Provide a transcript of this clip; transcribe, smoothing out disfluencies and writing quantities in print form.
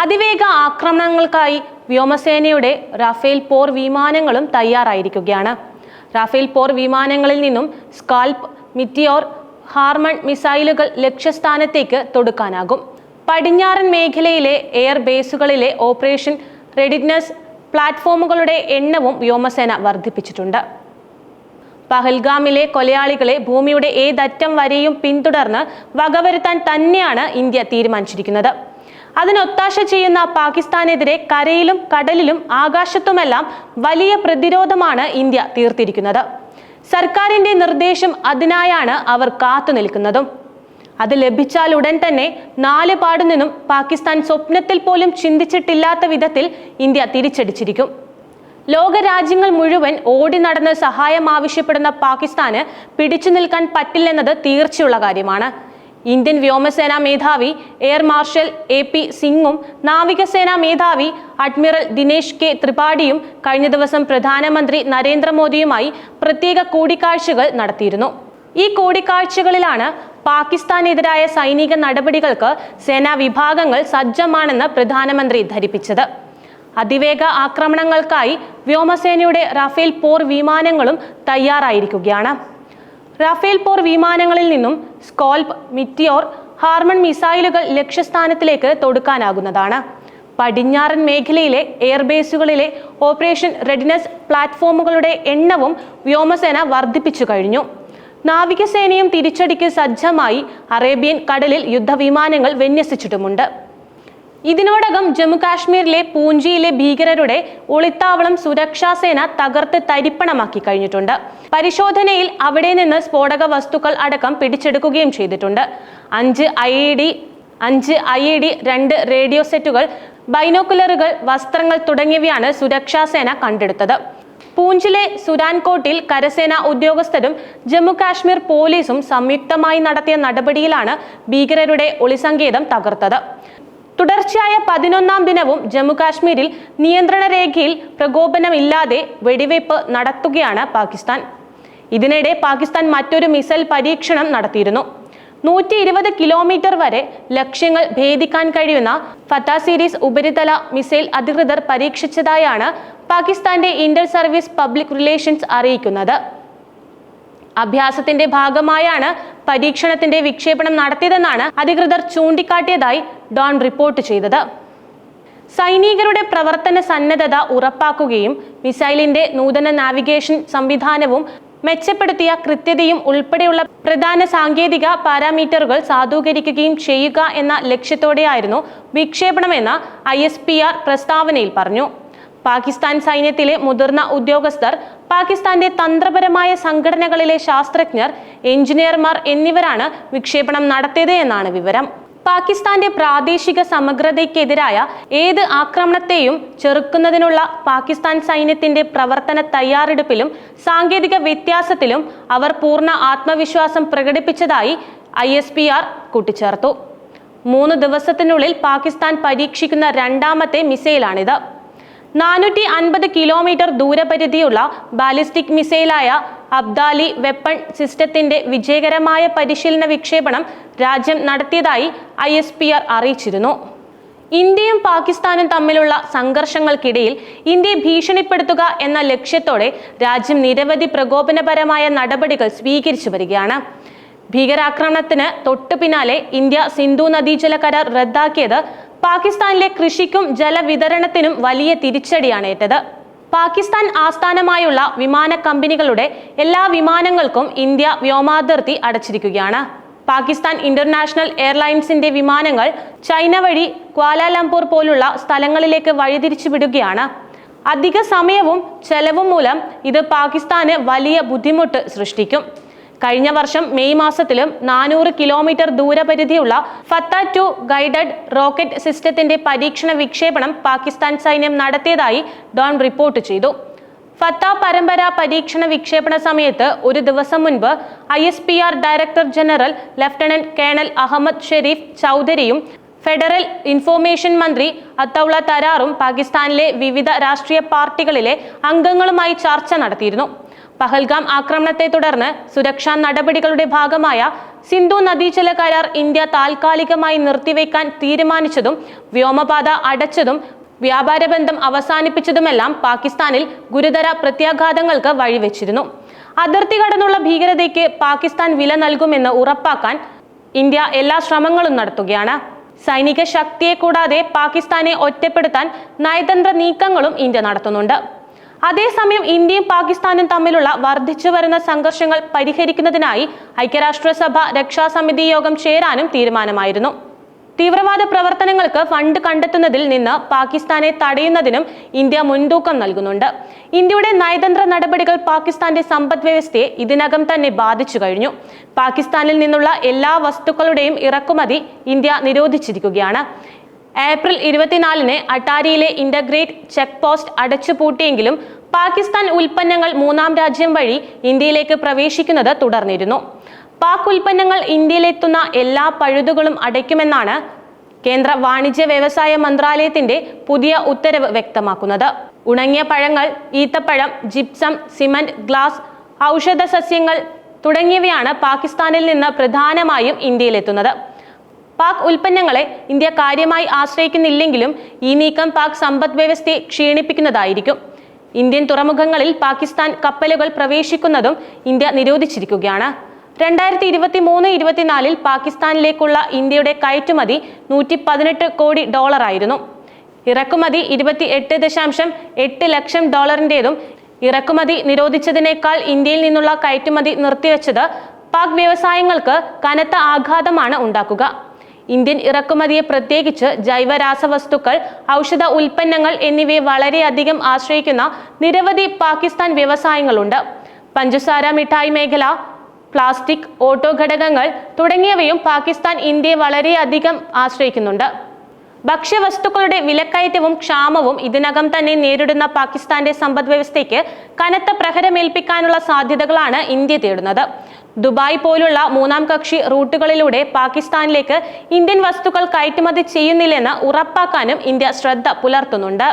അതിവേഗ ആക്രമണങ്ങൾക്കായി വ്യോമസേനയുടെ റാഫേൽ പോർ വിമാനങ്ങളും തയ്യാറായിരിക്കുകയാണ്. റാഫേൽ പോർ വിമാനങ്ങളിൽ നിന്നും സ്കാൽപ്, മിറ്റിയോർ, ഹാർമൺ മിസൈലുകൾ ലക്ഷ്യസ്ഥാനത്തേക്ക് തൊടുക്കാനാകും. പടിഞ്ഞാറൻ മേഖലയിലെ എയർ ബേസുകളിലെ ഓപ്പറേഷൻ റെഡിനെസ് പ്ലാറ്റ്ഫോമുകളുടെ എണ്ണവും വ്യോമസേന വർദ്ധിപ്പിച്ചിട്ടുണ്ട്. പഹൽഗാമിലെ കൊലയാളികളെ ഭൂമിയുടെ ഏതറ്റം വരെയും പിന്തുടർന്ന് വകവരുത്താൻ തന്നെയാണ് ഇന്ത്യ തീരുമാനിച്ചിരിക്കുന്നത്. അതിനൊത്താശ ചെയ്യുന്ന പാകിസ്ഥാനെതിരെ കരയിലും കടലിലും ആകാശത്തുമെല്ലാം വലിയ പ്രതിരോധമാണ് ഇന്ത്യ തീർത്തിരിക്കുന്നത്. സർക്കാരിന്റെ നിർദ്ദേശം അതിനായാണ് അവർ കാത്തു നിൽക്കുന്നതും. അത് ലഭിച്ചാൽ ഉടൻ തന്നെ നാല് പാടു നിന്നും പാകിസ്ഥാൻ സ്വപ്നത്തിൽ പോലും ചിന്തിച്ചിട്ടില്ലാത്ത വിധത്തിൽ ഇന്ത്യ തിരിച്ചടിച്ചിരിക്കും. ലോകരാജ്യങ്ങൾ മുഴുവൻ ഓടി നടന്ന് സഹായം ആവശ്യപ്പെടുന്ന പാകിസ്ഥാന് പിടിച്ചു നിൽക്കാൻ പറ്റില്ലെന്നത് തീർച്ചയുള്ള കാര്യമാണ്. ഇന്ത്യൻ വ്യോമസേനാ മേധാവി എയർ മാർഷൽ AP സിംഗും നാവികസേനാ മേധാവി അഡ്മിറൽ ദിനേശ് K ത്രിപാഠിയും കഴിഞ്ഞ ദിവസം പ്രധാനമന്ത്രി നരേന്ദ്രമോദിയുമായി പ്രത്യേക കൂടിക്കാഴ്ചകൾ നടത്തിയിരുന്നു. ഈ കൂടിക്കാഴ്ചകളിലാണ് പാകിസ്ഥാനെതിരായ സൈനിക നടപടികൾക്ക് സേനാ വിഭാഗങ്ങൾ സജ്ജമാണെന്ന് പ്രധാനമന്ത്രി ധരിപ്പിച്ചത്. അതിവേഗ ആക്രമണങ്ങൾക്കായി വ്യോമസേനയുടെ റാഫേൽ പോർ വിമാനങ്ങളും തയ്യാറായിരിക്കുകയാണ്. റാഫേൽ പോർ വിമാനങ്ങളിൽ നിന്നും സ്കാൽപ്, മിറ്റിയോർ, ഹാർമൺ മിസൈലുകൾ ലക്ഷ്യസ്ഥാനത്തിലേക്ക് തൊടുക്കാനാകുന്നതാണ്. പടിഞ്ഞാറൻ മേഖലയിലെ എയർബേസുകളിലെ ഓപ്പറേഷൻ റെഡിനെസ് പ്ലാറ്റ്ഫോമുകളുടെ എണ്ണവും വ്യോമസേന വർദ്ധിപ്പിച്ചു കഴിഞ്ഞു. നാവികസേനയും തിരിച്ചടിക്ക് സജ്ജമായി അറേബ്യൻ കടലിൽ യുദ്ധവിമാനങ്ങൾ വിന്യസിച്ചിട്ടുമുണ്ട്. ഇതിനോടകം ജമ്മു കാശ്മീരിലെ പൂഞ്ചിയിലെ ഭീകരരുടെ ഒളിത്താവളം സുരക്ഷാ സേന തകർത്ത് തരിപ്പണമാക്കി കഴിഞ്ഞിട്ടുണ്ട്. പരിശോധനയിൽ അവിടെ നിന്ന് സ്ഫോടക വസ്തുക്കൾ അടക്കം പിടിച്ചെടുക്കുകയും ചെയ്തിട്ടുണ്ട്. 5 IED, 2 റേഡിയോ സെറ്റുകൾ, ബൈനോക്കുലറുകൾ, വസ്ത്രങ്ങൾ തുടങ്ങിയവയാണ് സുരക്ഷാ സേന കണ്ടെടുത്തത്. പൂഞ്ചിലെ സുരാൻകോട്ടിൽ കരസേനാ ഉദ്യോഗസ്ഥരും ജമ്മു കാശ്മീർ പോലീസും സംയുക്തമായി നടത്തിയ നടപടിയിലാണ് ഭീകരരുടെ ഒളിസങ്കേതം തകർത്തത്. തുടർച്ചയായ 11ാം ദിനവും ജമ്മു കാശ്മീരിൽ നിയന്ത്രണ രേഖയിൽ പ്രകോപനമില്ലാതെ വെടിവയ്പ് നടത്തുകയാണ് പാകിസ്ഥാൻ. ഇതിനിടെ പാകിസ്ഥാൻ മറ്റൊരു മിസൈൽ പരീക്ഷണം നടത്തിയിരുന്നു. 120 കിലോമീറ്റർ വരെ ലക്ഷ്യങ്ങൾ ഭേദിക്കാൻ കഴിയുന്ന ഫത്ത സീരീസ് ഉപരിതല മിസൈൽ അധികൃതർ പരീക്ഷിച്ചതായാണ് പാകിസ്ഥാന്റെ ഇന്റർ സർവീസ് പബ്ലിക് റിലേഷൻസ് അറിയിക്കുന്നത്. അഭ്യാസത്തിന്റെ ഭാഗമായാണ് പരീക്ഷണത്തിന്റെ വിക്ഷേപണം നടത്തിയതെന്നാണ് അധികൃതർ ചൂണ്ടിക്കാട്ടിയതായി ഡോൺ റിപ്പോർട്ട് ചെയ്തത്. സൈനികരുടെ പ്രവർത്തന സന്നദ്ധത ഉറപ്പാക്കുകയും മിസൈലിന്റെ നൂതന നാവിഗേഷൻ സംവിധാനവും മെച്ചപ്പെടുത്തിയ കൃത്യതയും ഉൾപ്പെടെയുള്ള പ്രധാന സാങ്കേതിക പാരാമീറ്ററുകൾ സാധൂകരിക്കുകയും ചെയ്യുക എന്ന ലക്ഷ്യത്തോടെയായിരുന്നു വിക്ഷേപണമെന്ന് ISPR പ്രസ്താവനയിൽ പറഞ്ഞു. പാകിസ്ഥാൻ സൈന്യത്തിലെ മുതിർന്ന ഉദ്യോഗസ്ഥർ, പാകിസ്ഥാന്റെ തന്ത്രപരമായ സംഘടനകളിലെ ശാസ്ത്രജ്ഞർ, എഞ്ചിനീയർമാർ എന്നിവരാണ് വിക്ഷേപണം നടത്തിയത് എന്നാണ് വിവരം. പാകിസ്ഥാന്റെ പ്രാദേശിക സമഗ്രതയ്ക്കെതിരായ ഏത് ആക്രമണത്തെയും ചെറുക്കുന്നതിനുള്ള പാകിസ്ഥാൻ സൈന്യത്തിന്റെ പ്രവർത്തന തയ്യാറെടുപ്പിലും സാങ്കേതിക വ്യത്യാസത്തിലും അവർ പൂർണ്ണ ആത്മവിശ്വാസം പ്രകടിപ്പിച്ചതായി ISPR കൂട്ടിച്ചേർത്തു. 3 ദിവസത്തിനുള്ളിൽ പാകിസ്ഥാൻ പരീക്ഷിക്കുന്ന 2ാമത്തെ മിസൈലാണിത്. 450 കിലോമീറ്റർ ദൂരപരിധിയുള്ള ബാലിസ്റ്റിക് മിസൈലായ അബ്ദാലി വെപ്പൺ സിസ്റ്റത്തിന്റെ വിജയകരമായ പരിശീലന വിക്ഷേപണം രാജ്യം നടത്തിയതായി ISPR അറിയിച്ചിരുന്നു. ഇന്ത്യയും പാകിസ്ഥാനും തമ്മിലുള്ള സംഘർഷങ്ങൾക്കിടയിൽ ഇന്ത്യയെ ഭീഷണിപ്പെടുത്തുക എന്ന ലക്ഷ്യത്തോടെ രാജ്യം നിരവധി പ്രകോപനപരമായ നടപടികൾ സ്വീകരിച്ചു വരികയാണ്. ഭീകരാക്രമണത്തിന് തൊട്ടു പിന്നാലെ ഇന്ത്യ സിന്ധു നദീജല കരാർ റദ്ദാക്കിയത് പാകിസ്ഥാനിലെ കൃഷിക്കും ജലവിതരണത്തിനും വലിയ തിരിച്ചടിയാണ് ഏറ്റത്. പാകിസ്ഥാൻ ആസ്ഥാനമായുള്ള വിമാന കമ്പനികളുടെ എല്ലാ വിമാനങ്ങൾക്കും ഇന്ത്യ വ്യോമാതിർത്തി അടച്ചിരിക്കുകയാണ്. പാകിസ്ഥാൻ ഇന്റർനാഷണൽ എയർലൈൻസിന്റെ വിമാനങ്ങൾ ചൈന വഴി ക്വാലാലംപൂർ പോലുള്ള സ്ഥലങ്ങളിലേക്ക് വഴിതിരിച്ചു വിടുകയാണ്. അധിക സമയവും ചെലവും മൂലം ഇത് പാകിസ്ഥാന് വലിയ ബുദ്ധിമുട്ട് സൃഷ്ടിക്കും. കഴിഞ്ഞ വർഷം മെയ് മാസത്തിലും 400 കിലോമീറ്റർ ദൂരപരിധിയുള്ള ഫത്ത 2 ഗൈഡഡ് റോക്കറ്റ് സിസ്റ്റത്തിന്റെ പരീക്ഷണ വിക്ഷേപണം പാകിസ്ഥാൻ സൈന്യം നടത്തിയതായി ഡോൺ റിപ്പോർട്ട് ചെയ്തു. ഫത്ത പരമ്പര പരീക്ഷണ വിക്ഷേപണ സമയത്ത് ഒരു ദിവസം മുൻപ് ISPR director general lieutenant colonel Ahmed Sharif ചൗധരിയും ഫെഡറൽ ഇൻഫോർമേഷൻ മന്ത്രി അത്തൗള തരാറും പാകിസ്ഥാനിലെ വിവിധ രാഷ്ട്രീയ പാർട്ടികളിലെ അംഗങ്ങളുമായി ചർച്ച നടത്തിയിരുന്നു. പഹൽഗാം ആക്രമണത്തെ തുടർന്ന് സുരക്ഷാ നടപടികളുടെ ഭാഗമായ സിന്ധു നദീജല കരാർ ഇന്ത്യ താൽക്കാലികമായി നിർത്തിവെക്കാൻ തീരുമാനിച്ചതും വ്യോമപാത അടച്ചതും വ്യാപാര ബന്ധം അവസാനിപ്പിച്ചതുമെല്ലാം പാകിസ്ഥാനിൽ ഗുരുതര പ്രത്യാഘാതങ്ങൾക്ക് വഴിവെച്ചിരുന്നു. അതിർത്തി കടന്നുള്ള ഭീകരതയ്ക്ക് പാകിസ്ഥാൻ വില നൽകുമെന്ന് ഉറപ്പാക്കാൻ ഇന്ത്യ എല്ലാ ശ്രമങ്ങളും നടത്തുകയാണ്. സൈനിക ശക്തിയെ കൂടാതെ പാകിസ്ഥാനെ ഒറ്റപ്പെടുത്താൻ നയതന്ത്ര നീക്കങ്ങളും ഇന്ത്യ നടത്തുന്നുണ്ട്. അതേസമയം ഇന്ത്യയും പാകിസ്ഥാനും തമ്മിലുള്ള വർദ്ധിച്ചു വരുന്ന സംഘർഷങ്ങൾ പരിഹരിക്കുന്നതിനായി ഐക്യരാഷ്ട്രസഭ രക്ഷാസമിതി യോഗം ചേരാനും തീരുമാനമായിരുന്നു. തീവ്രവാദ പ്രവർത്തനങ്ങൾക്ക് ഫണ്ട് കണ്ടെത്തുന്നതിൽ നിന്ന് പാകിസ്ഥാനെ തടയുന്നതിനും ഇന്ത്യ മുൻതൂക്കം നൽകുന്നുണ്ട്. ഇന്ത്യയുടെ നയതന്ത്ര നടപടികൾ പാകിസ്ഥാന്റെ സമ്പദ് വ്യവസ്ഥയെ ഇതിനകം തന്നെ ബാധിച്ചു കഴിഞ്ഞു. പാകിസ്ഥാനിൽ നിന്നുള്ള എല്ലാ വസ്തുക്കളുടെയും ഇറക്കുമതി ഇന്ത്യ നിരോധിച്ചിരിക്കുകയാണ്. ഏപ്രിൽ 24-ന് അട്ടാരിയിലെ ഇന്റഗ്രേറ്റ് ചെക്ക് പോസ്റ്റ് അടച്ചുപൂട്ടിയെങ്കിലും പാകിസ്ഥാൻ ഉൽപ്പന്നങ്ങൾ മൂന്നാം രാജ്യം വഴി ഇന്ത്യയിലേക്ക് പ്രവേശിക്കുന്നത് തുടർന്നിരുന്നു. പാക് ഉൽപ്പന്നങ്ങൾ ഇന്ത്യയിലെത്തുന്ന എല്ലാ പഴുതുകളും അടയ്ക്കുമെന്നാണ് കേന്ദ്ര വാണിജ്യ വ്യവസായ മന്ത്രാലയത്തിന്റെ പുതിയ ഉത്തരവ് വ്യക്തമാക്കുന്നത്. ഉണങ്ങിയ പഴങ്ങൾ, ഈത്തപ്പഴം, ജിപ്സം, സിമന്റ്, ഗ്ലാസ്, ഔഷധ സസ്യങ്ങൾ തുടങ്ങിയവയാണ് പാകിസ്ഥാനിൽ നിന്ന് പ്രധാനമായും ഇന്ത്യയിലെത്തുന്നത്. പാക് ഉൽപ്പന്നങ്ങളെ ഇന്ത്യ കാര്യമായി ആശ്രയിക്കുന്നില്ലെങ്കിലും ഈ നീക്കം പാക് സമ്പദ് വ്യവസ്ഥയെ ക്ഷീണിപ്പിക്കുന്നതായിരിക്കും. ഇന്ത്യൻ തുറമുഖങ്ങളിൽ പാകിസ്ഥാൻ കപ്പലുകൾ പ്രവേശിക്കുന്നതും ഇന്ത്യ നിരോധിച്ചിരിക്കുകയാണ്. 2023-24 പാകിസ്ഥാനിലേക്കുള്ള ഇന്ത്യയുടെ കയറ്റുമതി $118 കോടി ആയിരുന്നു. ഇറക്കുമതി $28.8 ലക്ഷം. ഇറക്കുമതി നിരോധിച്ചതിനേക്കാൾ ഇന്ത്യയിൽ നിന്നുള്ള കയറ്റുമതി നിർത്തിവെച്ചത് പാക് വ്യവസായങ്ങൾക്ക് കനത്ത ആഘാതമാണ് ഉണ്ടാക്കുക. ഇന്ത്യൻ ഇറക്കുമതിയെ പ്രത്യേകിച്ച് ജൈവരാസവസ്തുക്കൾ, ഔഷധ ഉൽപ്പന്നങ്ങൾ എന്നിവയെ വളരെയധികം ആശ്രയിക്കുന്ന നിരവധി പാകിസ്ഥാൻ വ്യവസായങ്ങളുണ്ട്. പഞ്ചസാര, മിഠായി മേഖല, പ്ലാസ്റ്റിക്, ഓട്ടോ ഘടകങ്ങൾ തുടങ്ങിയവയും പാകിസ്ഥാൻ ഇന്ത്യയെ വളരെയധികം ആശ്രയിക്കുന്നുണ്ട്. ഭക്ഷ്യവസ്തുക്കളുടെ വിലക്കയറ്റവും ക്ഷാമവും ഇതിനകം തന്നെ നേരിടുന്ന പാകിസ്ഥാന്റെ സമ്പദ് വ്യവസ്ഥയ്ക്ക് കനത്ത പ്രഹരമേൽപ്പിക്കാനുള്ള സാധ്യതകളാണ് ഇന്ത്യ തേടുന്നത്. ദുബായ് പോലുള്ള മൂന്നാം കക്ഷി റൂട്ടുകളിലൂടെ പാകിസ്ഥാനിലേക്ക് ഇന്ത്യൻ വസ്തുക്കൾ കയറ്റുമതി ചെയ്യുന്നില്ലെന്ന് ഉറപ്പാക്കാനും ഇന്ത്യ ശ്രദ്ധ പുലർത്തുന്നുണ്ട്.